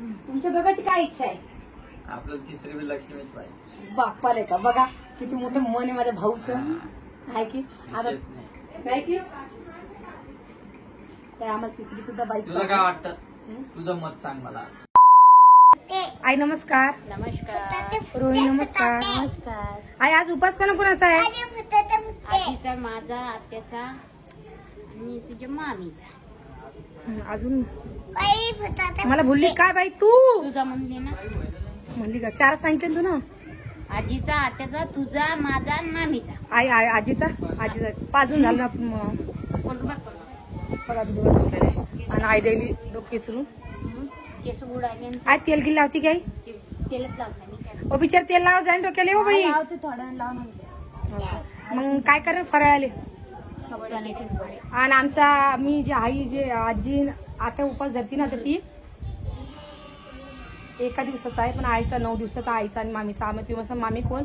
तुमच्या दोघांची काय इच्छा आहे? आपल्याला तिसरी लक्ष्मीच पाहिजे. बाप्पाले का बघा किती मोठं मन आहे माझ्या भाऊचं आहे की आता काय की तर आम्हाला तिसरी सुद्धा बाई. तुला काय वाटतं? तुझं मत सांग मला. आई नमस्कार. नमस्कार रोहिणी नमस्कार. नमस्कार. आई आज उपास कोणाचा आहे? आजीचा, माझा, आत्याचा आणि तुझ्या मामीचा. अजून मला भुलली काय बाई तू? तुझा म्हणले ना, म्हणली का? 4 सांगितलं तू ना. आजीचा, आत्याचा, तुझा, माझा आणि मामीचा. आई आजीचा 5 जण झालं ना. बघा दूध बसलेलं आहे आणि आई द्यायली डोके विसरून. केस उडाले आई तेल गिल लावती काय? तेलच लावलं मी काय ओ बिचार तेल लाव जाईन डोक्याला हो बाई. लावते थोडा लाव म्हणते. मग काय कर फराळाले साबुदाण्याचे वडे. आणि आमचा मी जी आई जे आजी आता उपास धरती ना तर ती एका दिवसाचा आहे पण आईचा 9 दिवसाचा आईचा आणि मामीचा. आम्ही दिवस मामी कोण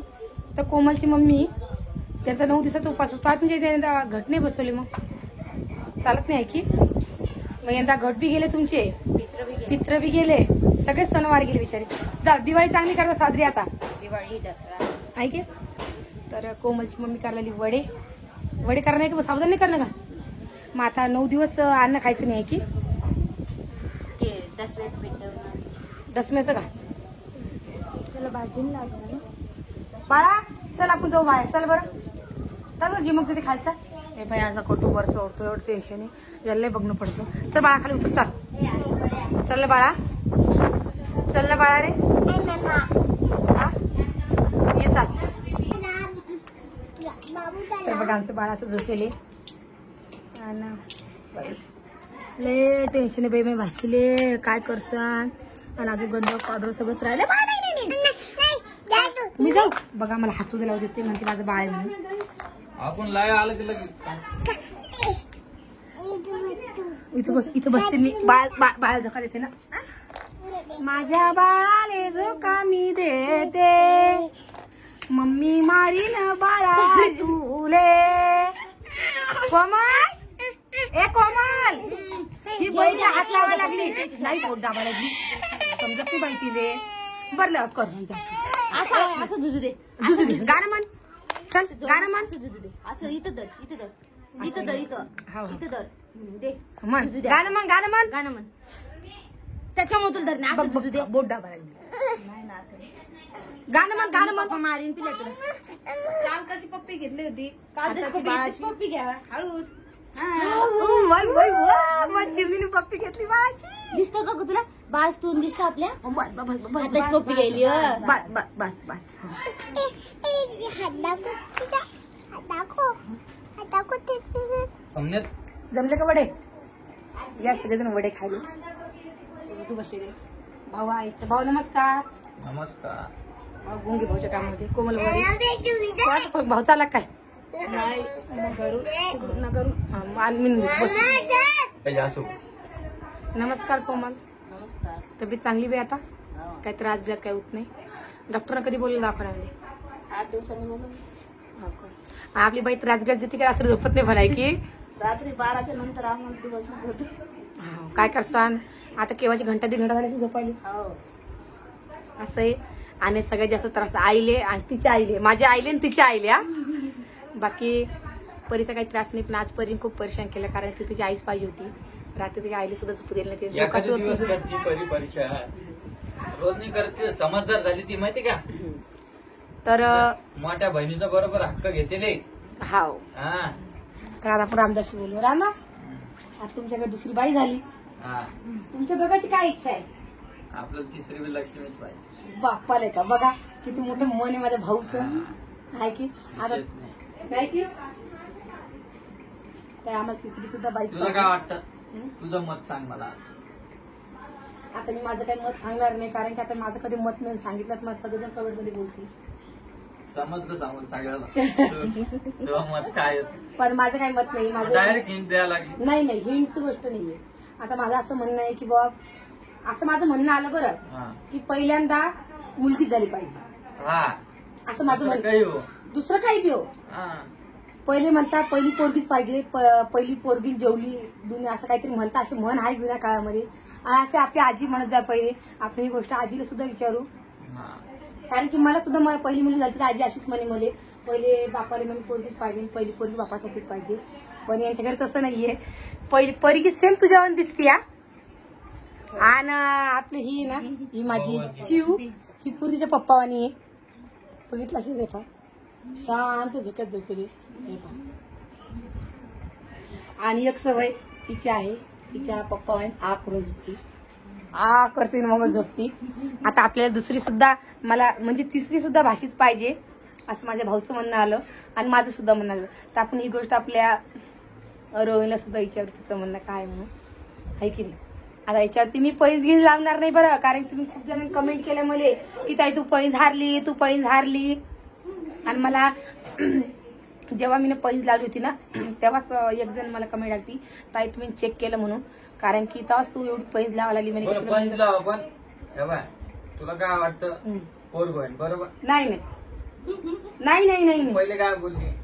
तर कोमलची मम्मी त्यांचा 9 दिवसाचा उपास असतो. आज म्हणजे त्यांना घट नाही बसवले मग चालत नाही की. मग यंदा घट बी गेले तुमचे, पित्र बी गेले, सगळे सणवार गेले बिचारे. जा दिवाळी चांगली करता साजरी आता. दिवाळी, दसरा ऐके तर कोमलची मम्मी करायला वडे करा नाही का सावधान नाही करणं का. मग आता 9 दिवस अन्न खायचं नाही की ते दसऱ्याचं पेटवणार. दसम्याचं का. चला भाजून लागलं बाळा. चल आपण जाऊ बाहेर. चल बरं चल जी मग तिथे खायचा. हे बाई आज कोटू वर चढतो एवढं टेन्शन आहे. याला बघणं पडतं. चल बाळा खाली उतर. चल चल बाळा. चल बाळा रे. हा? ये चाल. तर बघा आमचं बाळाचं झोपेले लय टेन्शन आहे बाई. मी भाशीले काय करसान आणि अजून गंध पावडर सगळंच राहिलं. मी जाऊ बघा मला हसू दिला होते म्हणते माझं बाळ आहे म्हणून. आपण लाय आलं की लगेच इथं बसते मी. बाळ झोका देते ना. माझ्या बाळाले झोका मी देते, मम्मी मारीन बाळा तुले. कोमल ए कोमल ही बहिणी हात लावायला लागली नाही. पोट दाबा लागली समजत नाही बाई तिले. बरं कर असं असं झुजू दे. गाणं म्हण. चल गाणं म्हण. झुजू दे. असं इथं दर, इथं दर, इथं दर, इथं दर दे. म्हण गाणं म्हण. गाणं म्हण. गाणं म्हण. त्याच्यामुळे तुला धर नाही. असं झुजू दे. बोट दाबा लागली. नाही ना असं गाणं म्हण. गाणं म्हण. पप्पा मारीन तुला. तुला काल कशी पप्पी घेतली होती. काल तशी बाळाची पप्पी घ्या हळू. चिमणीने पप्पी घेतली बाळाची. दिसतो का तुला बास तू दिसतो आपल्या हाताची पप्पी गेली. बस बस. जमले का वडे? या सगळेजण वडे खायले. तू बसले भाऊ आहे. भाऊ नमस्कार. नमस्कार. भाऊ गुंगी भाऊच्या कामामध्ये कोमल वडे. भाऊ चाला काय नाही असो. नमस्कार कोमल. तब्येत चांगली बी आता? काय त्रास बिरास काय होत नाही? डॉक्टरना कधी बोललं दाखवणार? 8 दिवसांनी म्हणून. आपली बाई त्रास बिरास देते की रात्री झोपत नाही भलाय की? रात्री 12च्या नंतर आम्हाला दिवस होतो. काय करसान आता. केव्हाची घंटा 1.5 घंटा झाली झोपायली. असं आहे. आणि सगळ्यात जास्त त्रास आईले आणि तिच्या आईले. माझ्या आईले आणि तिच्या आईले. हा बाकी परीचा काही त्रास नाही. पण आज परीने खूप परेशान केलं कारण ती तिची आईच पाहिजे होती. रात्री तिच्या आईला सुद्धा झोपू दिलं नाही. एखादा दिवस करते परीक्षा रोज नाही करते. समजदार झाली ती माहिती का. तर मोठ्या बहिणीचा बरोबर हक्क घेते रे. हाव. हा तर आता आपण रामदासशी बोलू. रामा आता तुमच्याकडे दुसरी बाई झाली. हा तुमच्या दोघांची काय इच्छा आहे? आपल्याला तिसरी लक्ष्मीच पाहिजे. बाप्पाले का बघा किती मोठं मन आहे माझ्या भाऊचं आहे की आता काय की तर आम्हाला तिसरी सुद्धा बाई. तुला काय वाटतं? तुझं मत सांग मला. आता मी माझं काही मत सांगणार नाही कारण की आता माझं कधी मत नाही सांगितलं तर मला सगळेजण कमेंट मध्ये बोलतील. समजलं सांगून सगळ्याला तुझं मत काय. पण माझं काही मत नाही. माझं डायरेक्ट हिंट द्यायला लागली. नाही हिंटची गोष्ट नाहीये. आता माझं असं म्हणणं आहे की बाबा असं माझं म्हणणं आलं बरं की पहिल्यांदा मुलगीच झाली पाहिजे. हा असं माझं म्हणणं. काही हो दुसरं काही बी हो. पहिले म्हणतात पहिली पोरगीच पाहिजे. पहिली पोरगी जेवली दुनिया असं काहीतरी म्हणतात. अशी म्हण आहे जुन्या काळामध्ये. आणि असे आपली आजी म्हणत जा पहिले. आपण ही गोष्ट आजीला सुद्धा विचारू, हा. कारण की मला सुद्धा पहिली मुली झाली तर आजी अशीच म्हणे मले पहिले बापाला म्हणे पोरगीच पाहिजे, पहिली पोरगी बापासाठीच पाहिजे. पण यांच्या घरी तसं नाहीये. पहिली पोरगी सेम तुझ्यावर दिसते या. आणि आपली ही ना ही माझी चिव ही पूर्वीच्या पप्पावानी आहे. बघितलं असेल रे पा शांत झोक्यात झोपली हे पा. आणि एक सवय तिची आहे, तिच्या पप्पावानी आ करून झोपती, आ करते मग झोपती. आता आपल्याला दुसरी सुद्धा मला म्हणजे तिसरी सुद्धा भाषीच पाहिजे असं माझ्या भाऊचं म्हणणं आलं आणि माझं सुद्धा म्हणणं आलं. तर आपण ही गोष्ट आपल्या रोहिणीला सुद्धा विचारू तिचं म्हणणं काय म्हणून आहे की नाही. आता याच्यावरती मी पैज घेऊन लावणार नाही बरं, कारण तुम्ही खूप जण कमेंट केलं मला की ताई तू पैज हारली, तू पैज हारली. आणि मला जेव्हा मी पैज लावली होती ना तेव्हाच एक जण मला कमेंट आली ताई तुम्ही चेक केलं म्हणून, कारण की तेव्हाच तू एवढी पैज लावायला लागली बरं, पंच लाव आपण. हे बाय, तुला काय वाटतं पोरगं होईल बरोबर? नाही नाही नाही नाही नाही नाही. पहिले काय बोलली?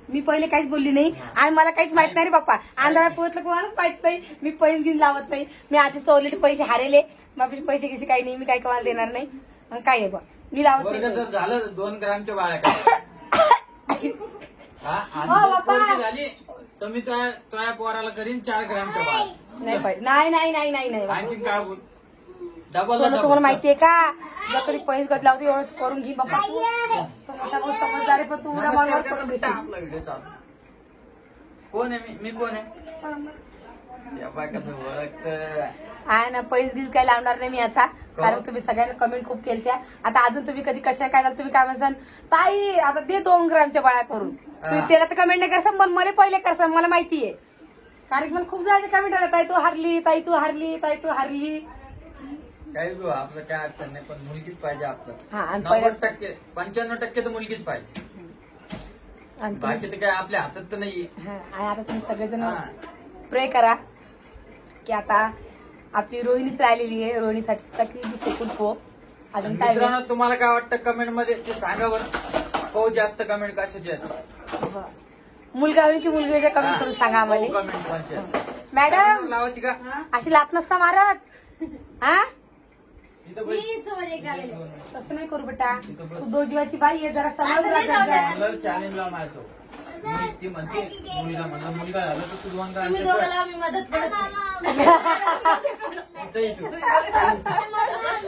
मी पहिले काहीच बोलली नाही आणि मला काहीच माहित नाही रे बाप्पा. अंधारात पोहोचलं कोणालाच माहित नाही. मी पैसे घेऊन लावत नाही. मी आधीच ऑलरेडी पैसे हारेले, मग पैसे घेसे काही नाही. मी काही कमाल देणार नाही. मग काय आहे बा मी लावत वर्ग नाही. जर झालं 2 ग्रामच्या बाळ्या काय हा? आणि हो, जर बाप्पा. पोरगी झाली तर मी तुझ्या पोराला करीन 4 ग्रामच्या बाळ. नाही पाहिजे. नाही नाही नाही नाही नाही आणखी काय बोल? डबल सोनं तुम्हाला माहितीये का जर पैसे गत लावते एवढंच करून घे बाप्पा. तू मोठा बहुत समजदार आहे पण तू उड्या मारणार करून घेशील. आपला व्हिडिओ चालू. कोण आहे मी कोण आहे? या बाय कसं ओळखतं. आहे ना पैसे बिल काय लावणार नाही मी आता, कारण तुम्ही सगळ्यांना कमेंट खूप केलत्या. आता अजून तुम्ही कधी कशा काय झालं तुम्ही काय म्हणसान ताई आता दे 2 ग्रामच्या बाळ्या करून. तुम्ही त्याला तर कमेंट नाही करसान पण मला पहिले करसान, मला माहितीये. कारण की मला खूप जणांचे कमेंट आले ताई तू हारली, ताई तू हारली, ताई तू हारली. काही गो आपलं काय अडचण नाही, पण मुलगीच पाहिजे आपलं. हा आणि 90% 95% तर मुलगीच पाहिजे. आणि बाकी तर काय आपल्या हातात तर नाहीये. आणि आता तुम्ही सगळेजण हा. प्रे करा की आता आपली रोहिणीच राहिलेली आहे. रोहिणीसाठी सुद्धा किती शेकून पो अजून काय मित्रांनो तुम्हाला काय वाटतं कमेंट मध्ये ते सांगा बरं. हो जास्त कमेंट कशाचे आहेत? मुलगा हवी की मुलगीच्या कमेंट करून सांगा आम्हाला. कमेंट कोणचे मॅडम लावायची का? अशी लात नसता मारत हा. इथं बैठ. तसं नाही करू बेटा, तू 2 जीवाची बाई आहे जरा समज. चॅलेंजला माझ्यासोबत ती म्हणते मुलीला म्हणलं मुलगा झाला तर तू 2 तुम्ही ग्राम दोघांना मी मदत करत नाही.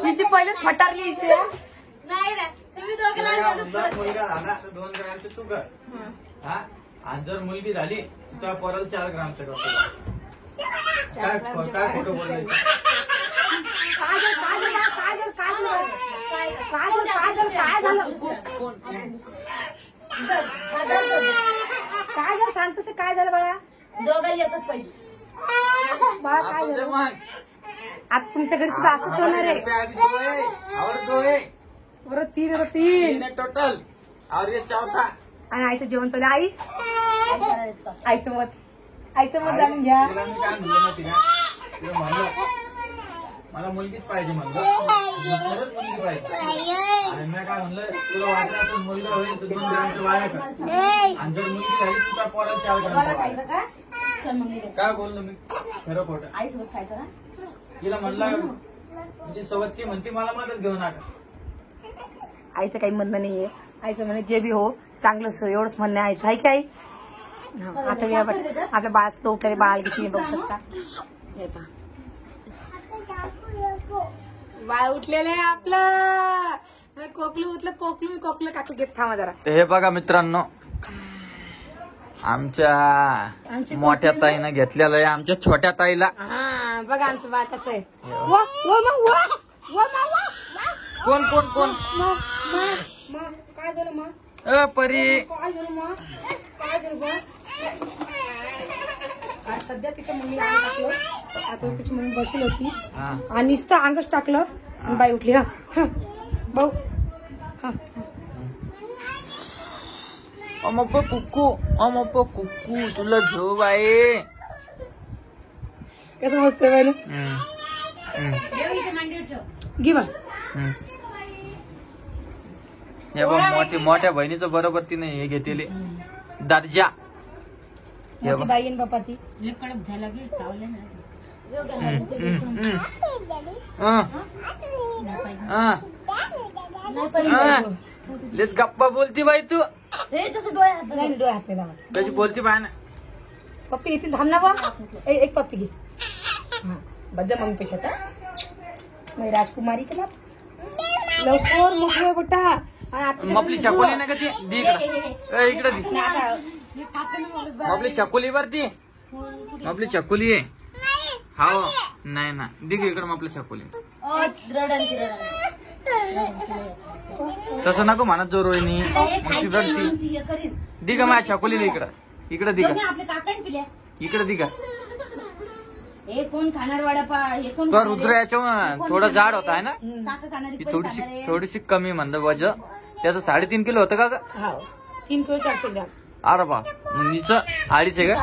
हिची पहिलेच फटारली इथे. नाही ना तुम्ही दोघांना मी मदत करत मुलगा झाला तर 2 ग्रामचे तू कर. हा आणि जर मुलगी झाली तर परत 4 ग्रामचं करतो. काय खोटं बोलायचं? काय झालं सांग तसं काय झालं बाळा? दोघांना एकच पाहिजे. बाळा काय असं झालं? मग आता तुमच्या घरी सुद्धा असंच होणार आहे. बरोबर 3 टोटल और ये चौथा. आणि आईचं जेवण चालू आई काय करायचं का? आईचं मत जाणून घ्या. तिला मी काय म्हणलं माहिती का? तिला म्हणलं मला मुलगीच पाहिजे म्हणलं. खरंच मुलगी पाहिजे. आणि मी काय म्हणलं तुला वाटलं असेल मुलगा होईल तर 2 ग्रामच्या बाळ्या कर. आणि जर मुलगी झाली तुझ्या पोराला 4 ग्रामच्या बाळ्या. चल मग निघा. काय बोललो मी खरं खोटं? आईसोबत खायचं ना. तिला म्हणलं म्हणजे सोबत ती म्हणते मला मदत घेऊ नका. आईचं काही म्हणणं नाहीये. आईचं म्हणे जे बी हो चांगलं असं एवढंच म्हणणं आहे आईचं. आहे की आई? हा, आता या बघ, आपल्या बाळाचं तो उठले बाळ घेतली बघू शकता. हे पहा बाळ उठलेलं आहे आपलं. कोकलू उठलं कोकलू काकू घेत थांबा जरा. हे बघा मित्रांनो आमच्या मोठ्या ताईनं घेतलेलं आहे आमच्या छोट्या ताईला. हा बघा आमचं बाळ कसं आहे. वा वा वा वा वा वा वा. कोण कोण कोण काय झालं मग? परी काय झालं मग? काय झालं बा? आज सध्या तिच्या मम्मीला अंग टाकलं. आता तिची मम्मी बसली होती हा. आणि नुसतं अंगच टाकलं आणि बाई उठली. हा भाऊ हा अमप्पा कुक्कू तुला झोप आहे. कसं मस्त आहे बाई. देव इथे मांडीवर ठेव. घे बा. हे बघ मोठ्या बहिणीचं बरोबर तिने हे घेतले दर्जा. मोठी बाई आणि बापा ती लय कडक झाला की चावले ना. लेच गप्पा बोलती बाई तू हे तसं डोळ्यात नाही डोळे हात नाही लावा. कशी बोलती बाय ना. पप्पी येतील थांब ना बा. एक पप्पी घे. हा बजा मग पेशात मग राजकुमारी केला लवकर मोकळे बेटा. आणि आता आपली चकोली ना का ती दी इकडं इकडं दी आपली चकोली बर ती आपली चकोली आहे. हाव नाही ना दिग इकडं मग आपली चकोली. तसं नको म्हणत जो रोहिणी दिग माझ्या चकोलीला इकडं इकडं दिग आपले काका पिल्या इकडं दिग. हे कोण खाणार वडापा हे कोण तर रुद्र याच्या थोडं जाड होता आहे ना काका खाणारी ती पण खाणार आहे. थोडीशी कमी म्हणलं वजन त्याचं 3.5 किलो होतं का ग. हा 3 किलो 400 ग्रॅम. अरे बा मुलीचं 2.5 आहे का.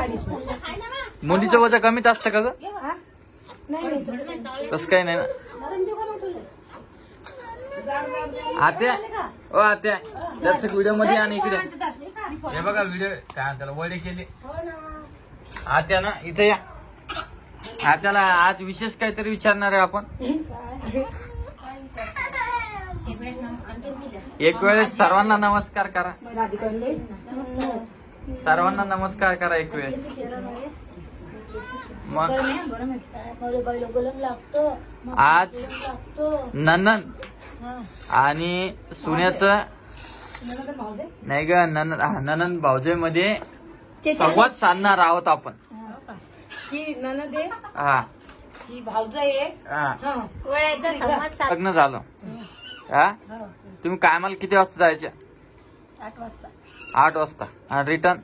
मुलीचं वजन कमीच असतं का ग. हा? नाही तसं काही नाही ना. आत्या ओ आत्या दर्शक व्हिडिओ मध्ये आणि इकडे हे बघा व्हिडिओ काय त्याला वडे केले. आत्या ना इथे या. आत्याला आज विशेष काहीतरी विचारणार आहे आपण. एक वेळेस सर्वांना नमस्कार करा. राधिकांचे सर्वांना नमस्कार करा एक वेळेस. मग आज ननन आणि सुन्याचं नाही ग ननन भाऊजय मध्ये संवाद साधणार आहोत आपण. ही ननद आहे हा ही भाऊजा आहे. हा हा लग्न झालं. हा तुम्ही कामाला किती वाजता जायचे. 8 वाजता 8 वाजता आणि रिटर्न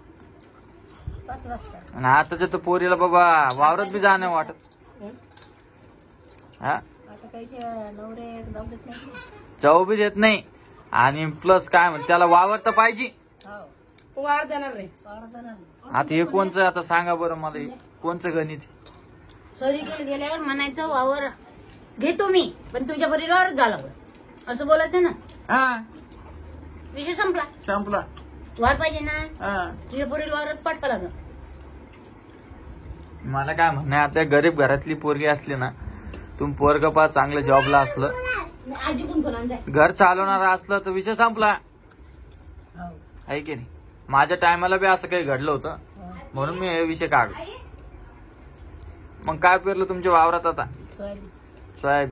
5 वाजता. आणि आताच्या तर पोरीला बाबा वावरत बी जाणं वाटत. हा आता काही नवरे जाऊ देत नाही. जाऊ बी देत नाही आणि प्लस काय म्हणते त्याला वावर तर पाहिजे. वार जाणार नाही. आता हे कोणचं आता सांगा बरं मला हे कोणचं गणित. सॉरी गेल्यावर म्हणायचं वावर घेतो मी पण तुमच्या परिवार झाला असं बोलायचं ना. हा विषय संपला. संपला. वार पाहिजे ना हा तुझ्या परिवारात पाठवा लागल. मला काय म्हणणं आता गरीब घरातली पोरगी असली ना तुम्ही पोरग पा चांगलं जॉबला असलं आजी कोण कोण जाय घर चालवणारा असलं तर विषय संपला आहे की नाही. माझ्या टायमाला बी असं काही घडलं होतं म्हणून मी हे विषय काढलो. मग काय पेरलं तुमच्या वावरात आता. Sorry soybean